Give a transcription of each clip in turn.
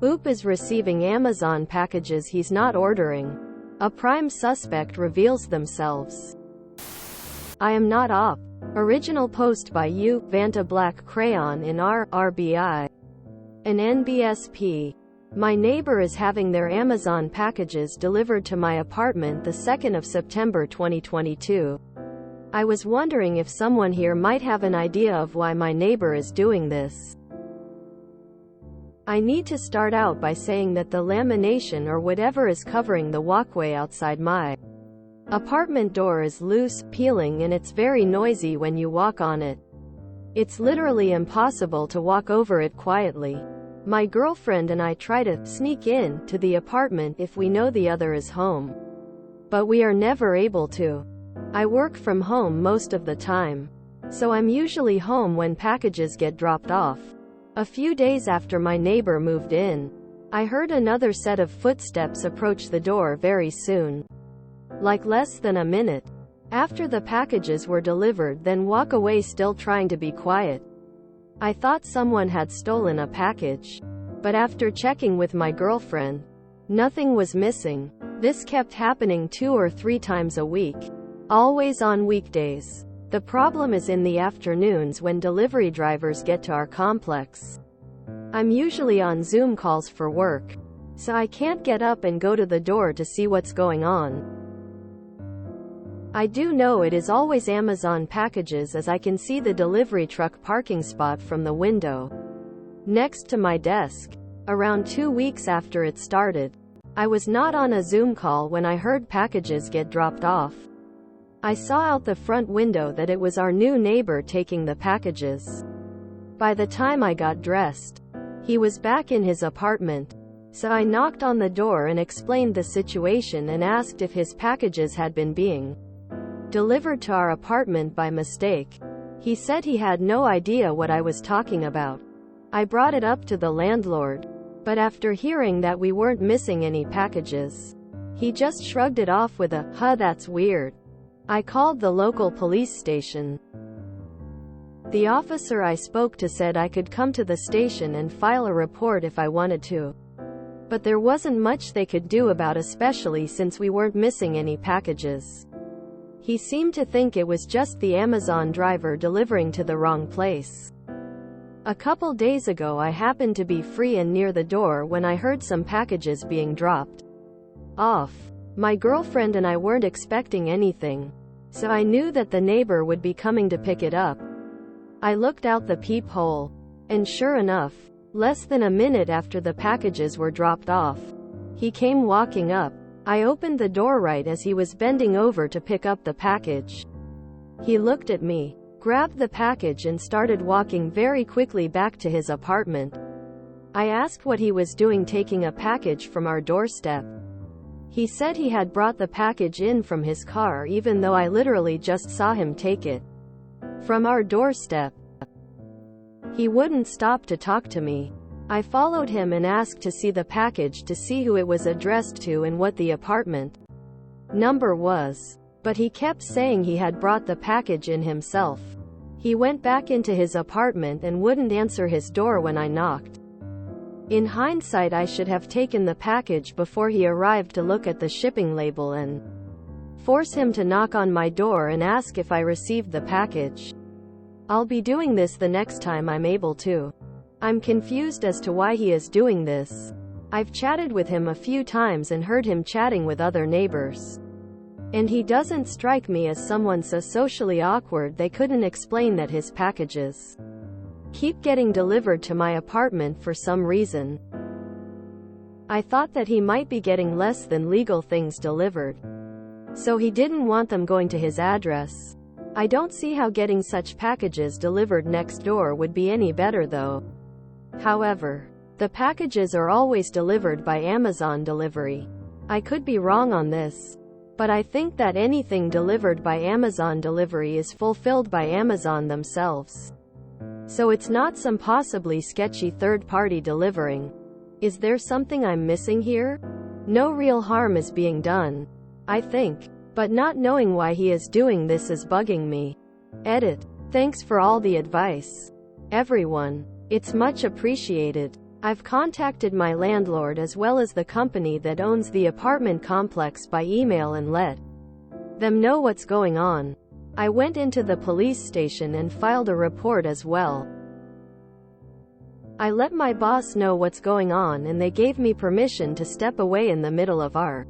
Oop is receiving Amazon packages he's not ordering. A prime suspect reveals themselves. I am not op. Original post by U. Vanta Black Crayon in RBI. An NBSP. My neighbor is having their Amazon packages delivered to my apartment the 2nd of September 2022. I was wondering if someone here might have an idea of why my neighbor is doing this. I need to start out by saying that the lamination or whatever is covering the walkway outside my apartment door is loose, peeling, and it's very noisy when you walk on it. It's literally impossible to walk over it quietly. My girlfriend and I try to sneak in to the apartment if we know the other is home. But we are never able to. I work from home most of the time, so I'm usually home when packages get dropped off. A few days after my neighbor moved in, I heard another set of footsteps approach the door very soon. Like less than a minute after the packages were delivered, then walk away still trying to be quiet. I thought someone had stolen a package, but after checking with my girlfriend, nothing was missing. This kept happening 2 or 3 times a week, always on weekdays. The problem is in the afternoons when delivery drivers get to our complex. I'm usually on Zoom calls for work, so I can't get up and go to the door to see what's going on. I do know it is always Amazon packages as I can see the delivery truck parking spot from the window next to my desk. Around 2 weeks after it started, I was not on a Zoom call when I heard packages get dropped off. I saw out the front window that it was our new neighbor taking the packages. By the time I got dressed, he was back in his apartment, so I knocked on the door and explained the situation and asked if his packages had been being delivered to our apartment by mistake. He said he had no idea what I was talking about. I brought it up to the landlord, but after hearing that we weren't missing any packages, he just shrugged it off with a, "Huh, that's weird." I called the local police station. The officer I spoke to said I could come to the station and file a report if I wanted to. But there wasn't much they could do about, especially since we weren't missing any packages. He seemed to think it was just the Amazon driver delivering to the wrong place. A couple days ago I happened to be free and near the door when I heard some packages being dropped off. My girlfriend and I weren't expecting anything, so I knew that the neighbor would be coming to pick it up. I looked out the peephole, and sure enough, less than a minute after the packages were dropped off, he came walking up. I opened the door right as he was bending over to pick up the package. He looked at me, grabbed the package and started walking very quickly back to his apartment. I asked what he was doing taking a package from our doorstep. He said he had brought the package in from his car even though I literally just saw him take it from our doorstep. He wouldn't stop to talk to me. I followed him and asked to see the package to see who it was addressed to and what the apartment number was. But he kept saying he had brought the package in himself. He went back into his apartment and wouldn't answer his door when I knocked. In hindsight, I should have taken the package before he arrived to look at the shipping label and force him to knock on my door and ask if I received the package. I'll be doing this the next time I'm able to. I'm confused as to why he is doing this. I've chatted with him a few times and heard him chatting with other neighbors. And he doesn't strike me as someone so socially awkward they couldn't explain that his packages keep getting delivered to my apartment for some reason. I thought that he might be getting less than legal things delivered, so he didn't want them going to his address. I don't see how getting such packages delivered next door would be any better though. However, the packages are always delivered by Amazon delivery. I could be wrong on this, but I think that anything delivered by Amazon delivery is fulfilled by Amazon themselves. So it's not some possibly sketchy third-party delivering. Is there something I'm missing here? No real harm is being done, I think, but not knowing why he is doing this is bugging me. Edit. Thanks for all the advice, everyone. It's much appreciated. I've contacted my landlord as well as the company that owns the apartment complex by email and let them know what's going on. I went into the police station and filed a report as well. I let my boss know what's going on and they gave me permission to step away in the middle of our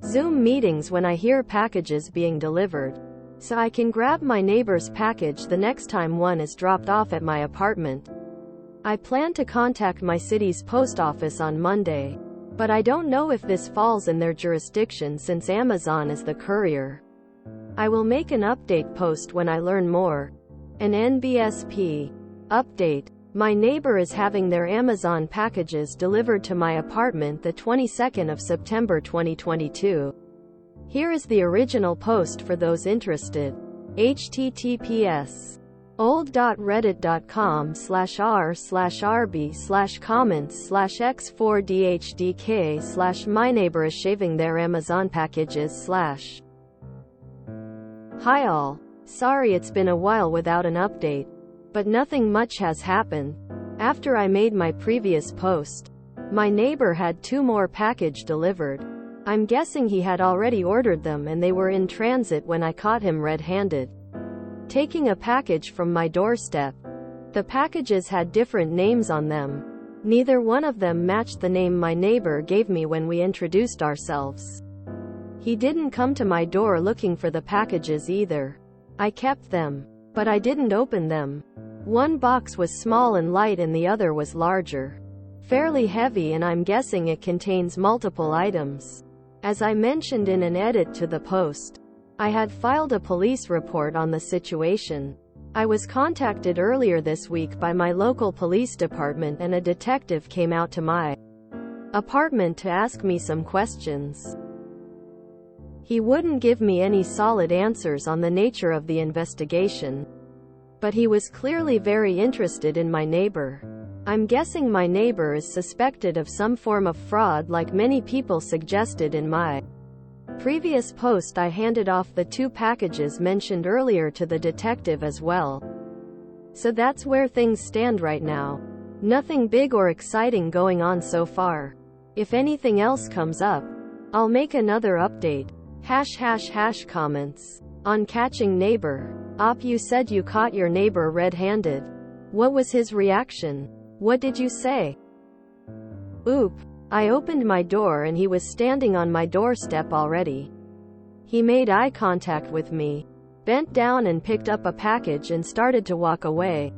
Zoom meetings when I hear packages being delivered, so I can grab my neighbor's package the next time one is dropped off at my apartment. I plan to contact my city's post office on Monday, but I don't know if this falls in their jurisdiction since Amazon is the courier. I will make an update post when I learn more. An NBSP update. My neighbor is having their Amazon packages delivered to my apartment the 22nd of September 2022. Here is the original post for those interested. https old.reddit.com/r/rb/comments/x4dhdk/ my neighbor is shaving their Amazon packages/ Hi all. Sorry it's been a while without an update, but nothing much has happened. After I made my previous post, my neighbor had 2 more package delivered. I'm guessing he had already ordered them and they were in transit when I caught him red-handed taking a package from my doorstep. The packages had different names on them. Neither one of them matched the name my neighbor gave me when we introduced ourselves. He didn't come to my door looking for the packages either. I kept them, but I didn't open them. One box was small and light and the other was larger, fairly heavy, and I'm guessing it contains multiple items. As I mentioned in an edit to the post, I had filed a police report on the situation. I was contacted earlier this week by my local police department and a detective came out to my apartment to ask me some questions. He wouldn't give me any solid answers on the nature of the investigation, but he was clearly very interested in my neighbor. I'm guessing my neighbor is suspected of some form of fraud like many people suggested in my previous post. I handed off the 2 packages mentioned earlier to the detective as well. So that's where things stand right now. Nothing big or exciting going on so far. If anything else comes up, I'll make another update. ## comments. On catching neighbor. You said you caught your neighbor red-handed. What was his reaction? What did you say? Oop. I opened my door and he was standing on my doorstep already. He made eye contact with me, bent down and picked up a package and started to walk away.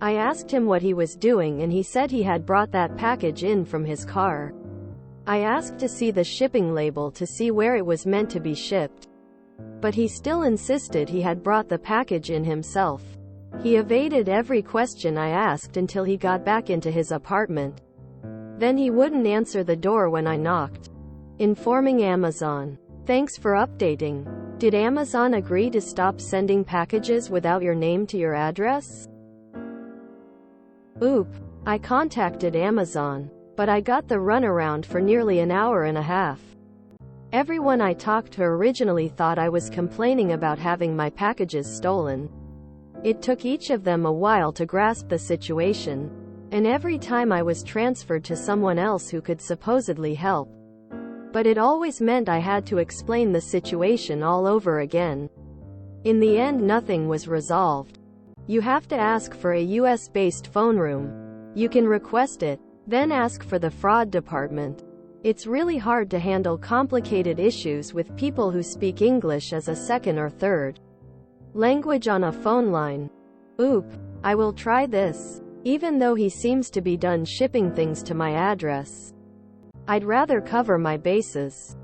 I asked him what he was doing and he said he had brought that package in from his car. I asked to see the shipping label to see where it was meant to be shipped, but he still insisted he had brought the package in himself. He evaded every question I asked until he got back into his apartment. Then he wouldn't answer the door when I knocked. Informing Amazon. Thanks for updating. Did Amazon agree to stop sending packages without your name to your address? Oop. I contacted Amazon, but I got the runaround for nearly an hour and a half. Everyone I talked to originally thought I was complaining about having my packages stolen. It took each of them a while to grasp the situation, and every time I was transferred to someone else who could supposedly help. But it always meant I had to explain the situation all over again. In the end, nothing was resolved. You have to ask for a US-based phone room. You can request it, then ask for the fraud department. It's really hard to handle complicated issues with people who speak English as a second or third language on a phone line. Oop. I will try this. Even though he seems to be done shipping things to my address, I'd rather cover my bases.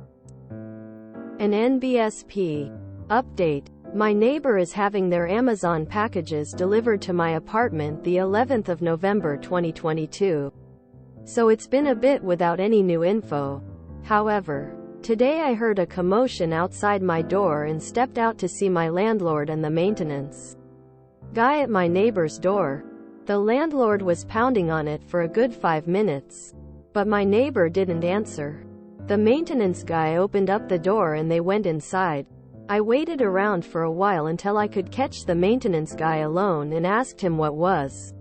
An NBSP update. My neighbor is having their Amazon packages delivered to my apartment the 11th of November 2022. So it's been a bit without any new info. However, today I heard a commotion outside my door and stepped out to see my landlord and the maintenance guy at my neighbor's door. The landlord was pounding on it for a good 5 minutes, but my neighbor didn't answer. The maintenance guy opened up the door and they went inside. I waited around for a while until I could catch the maintenance guy alone and asked him what was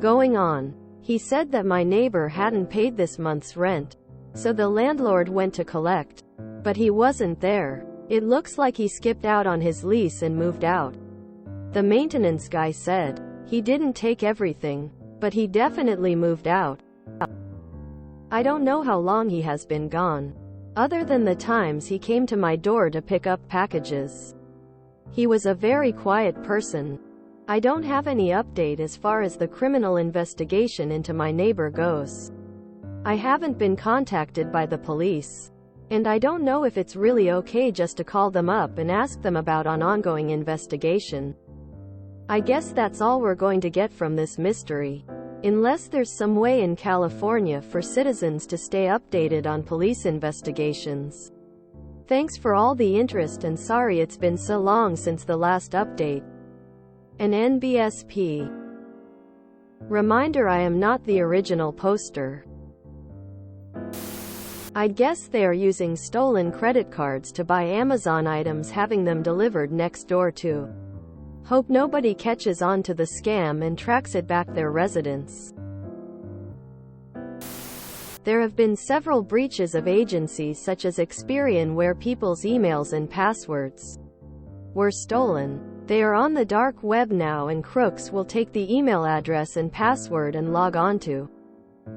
going on. He said that my neighbor hadn't paid this month's rent, so the landlord went to collect. But he wasn't there. It looks like he skipped out on his lease and moved out. The maintenance guy said he didn't take everything, but he definitely moved out. I don't know how long he has been gone, other than the times he came to my door to pick up packages. He was a very quiet person. I don't have any update as far as the criminal investigation into my neighbor goes. I haven't been contacted by the police, and I don't know if it's really okay just to call them up and ask them about an ongoing investigation. I guess that's all we're going to get from this mystery, unless there's some way in California for citizens to stay updated on police investigations. Thanks for all the interest and sorry it's been so long since the last update. An NBSP. Reminder, I am not the original poster. I guess they are using stolen credit cards to buy Amazon items, having them delivered next door too. Hope nobody catches on to the scam and tracks it back their residence. There have been several breaches of agencies such as Experian where people's emails and passwords were stolen. They are on the dark web now, and crooks will take the email address and password and log on to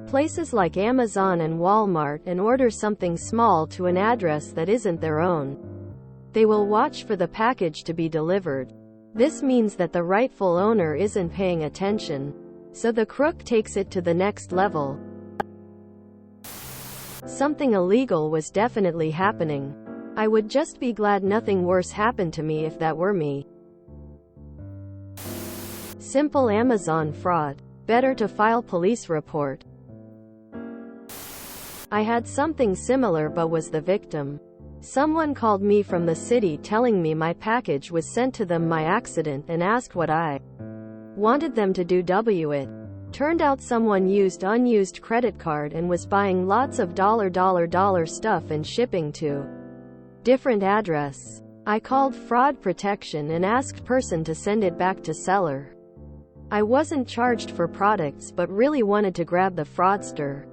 places like Amazon and Walmart and order something small to an address that isn't their own. They will watch for the package to be delivered. This means that the rightful owner isn't paying attention, so the crook takes it to the next level. Something illegal was definitely happening. I would just be glad nothing worse happened to me if that were me. Simple Amazon fraud. Better to file police report. I had something similar but was the victim. Someone called me from the city telling me my package was sent to them by accident and asked what I wanted them to do with it. Turned out someone used unused credit card and was buying lots of dollar stuff and shipping to different address. I called fraud protection and asked person to send it back to seller. I wasn't charged for products but really wanted to grab the fraudster.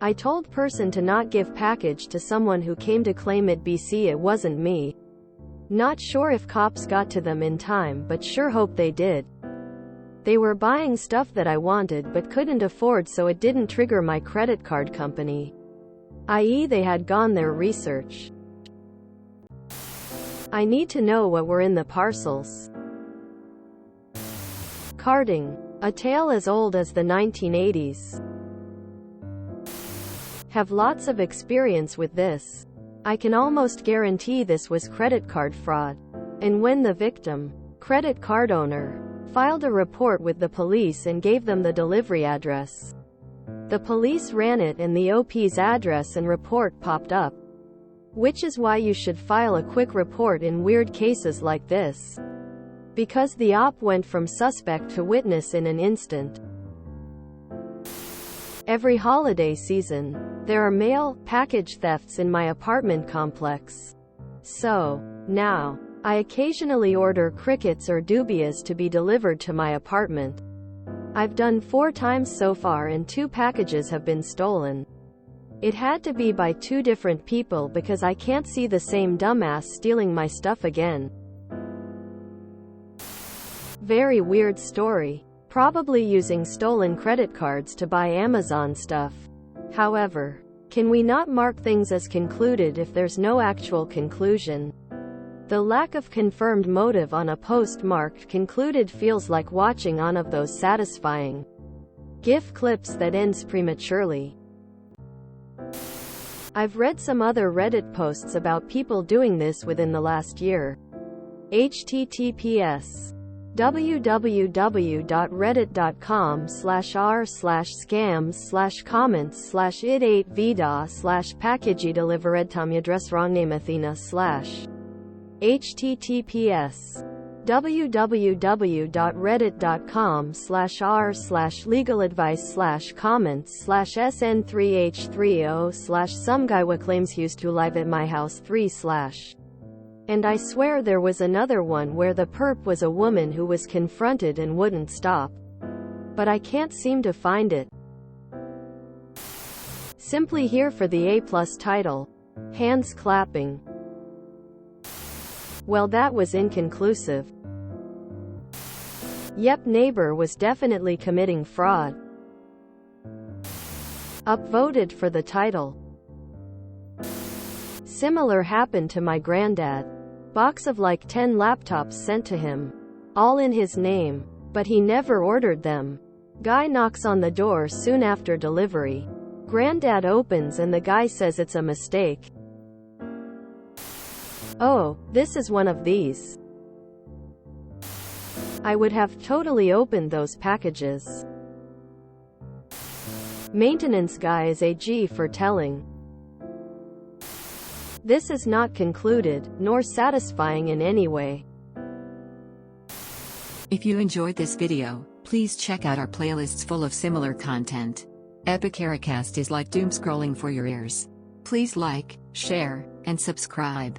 I told person to not give package to someone who came to claim it BC it wasn't me. Not sure if cops got to them in time but sure hope they did. They were buying stuff that I wanted but couldn't afford, so it didn't trigger my credit card company. i.e. they had gone their research. I need to know what were in the parcels. Carding. A tale as old as the 1980s. Have lots of experience with this. I can almost guarantee this was credit card fraud. And when the victim, credit card owner, filed a report with the police and gave them the delivery address, the police ran it and the OP's address and report popped up. Which is why you should file a quick report in weird cases like this. Because the op went from suspect to witness in an instant. Every holiday season, there are mail package thefts in my apartment complex. So, now, I occasionally order crickets or dubias to be delivered to my apartment. I've done 4 times so far and 2 packages have been stolen. It had to be by 2 different people because I can't see the same dumbass stealing my stuff again. Very weird story. Probably using stolen credit cards to buy Amazon stuff. However, can we not mark things as concluded if there's no actual conclusion? The lack of confirmed motive on a post marked concluded feels like watching one of those satisfying GIF clips that ends prematurely. I've read some other Reddit posts about people doing this within the last year. https www.reddit.com/r/scams/id8vida/packagedeliveredtomyadresswrongname https Simply here for the A+ title. Hands clapping. Well, that was inconclusive. Yep, neighbor was definitely committing fraud. Upvoted for the title. Similar happened to my granddad. Box of like 10 laptops sent to him. All in his name. But he never ordered them. Guy knocks on the door soon after delivery. Granddad opens and the guy says it's a mistake. Oh, this is one of these. I would have totally opened those packages. Maintenance guy is a G for telling. This is not concluded, nor satisfying in any way. If you enjoyed this video, please check out our playlists full of similar content. Epicaricast is like doom scrolling for your ears. Please like, share, and subscribe.